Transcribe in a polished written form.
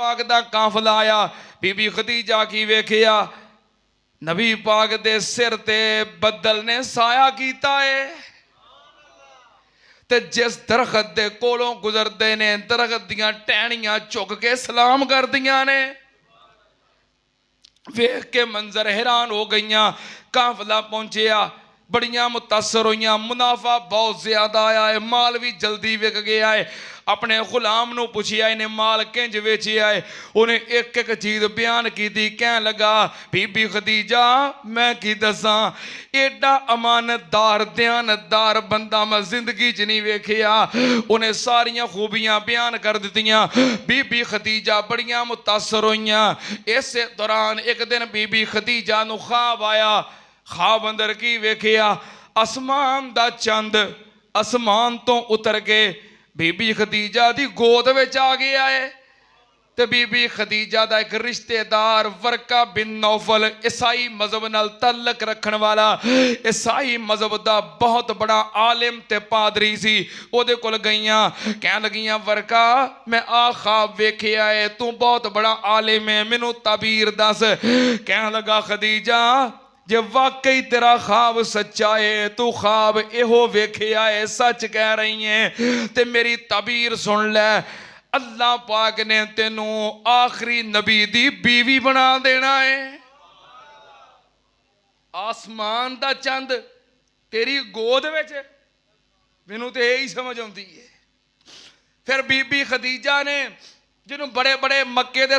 पाक दा काफिला आया। बीबी खदीजा की वेखिया नबी पाक दे सिर ते बदल ने साया कीता है ते जिस दरखत दे कोलों गुजरदे ने दरखत दियां टहनियां झुक के सलाम कर दियां ने। वेख के मंजर हैरान हो गईयां। काफिला पहुंचिया, बड़ियां मुतासर होइयां। मुनाफा बहुत ज्यादा आया है, माल भी जल्दी विक गया है। अपने गुलाम नूं पुछिया इन्हें माल किंज वेचिया है। उन्हें एक एक चीज बयान की थी। कह लगा बीबी खदीजा मैं की दसा, एडा अमानतदार दयानतदार बंदा मैं जिंदगी च नहीं वेखिया। उन्हें सारियां खूबियां बयान कर दित्तियां। बीबी खदीजा बड़ियां मुतासर होइयां। इस दौरान एक दिन बीबी खदीजा नूं ख्वाब आया। ख्वाब अंदर की वेखिया आसमान दा चंद आसमान तो उतर के बीबी खदीजा दी गोद विच आ गया है। ते बीबी खदीजा दा एक रिश्तेदार वरका बिन नौफल ईसाई मजहब नाल तल्लक रखण वाला, ईसाई मजहब दा बहुत बड़ा आलिम ते पादरी सी, ओदे कोल गईयां। कहन लगियां वरका मैं आ ख्वाब वेखिया है, तू बहुत बड़ा आलिम है, मैनू ताबीर दस। कहन लगा खदीजा जे वाकई तेरा ख्वाब सच्चा है, तू ख्वाब इहो वेखिया है, सच कह रही है, ते मेरी ताबीर सुन ले। अल्लाह पाक ने तेनू आखिरी नबी दी बीवी बना देना है। आसमान दा चंद तेरी गोद विच, मैनू तो यही समझ आती है। फिर बीबी खदीजा ने जिन्हों बड़े बड़े मक्के दे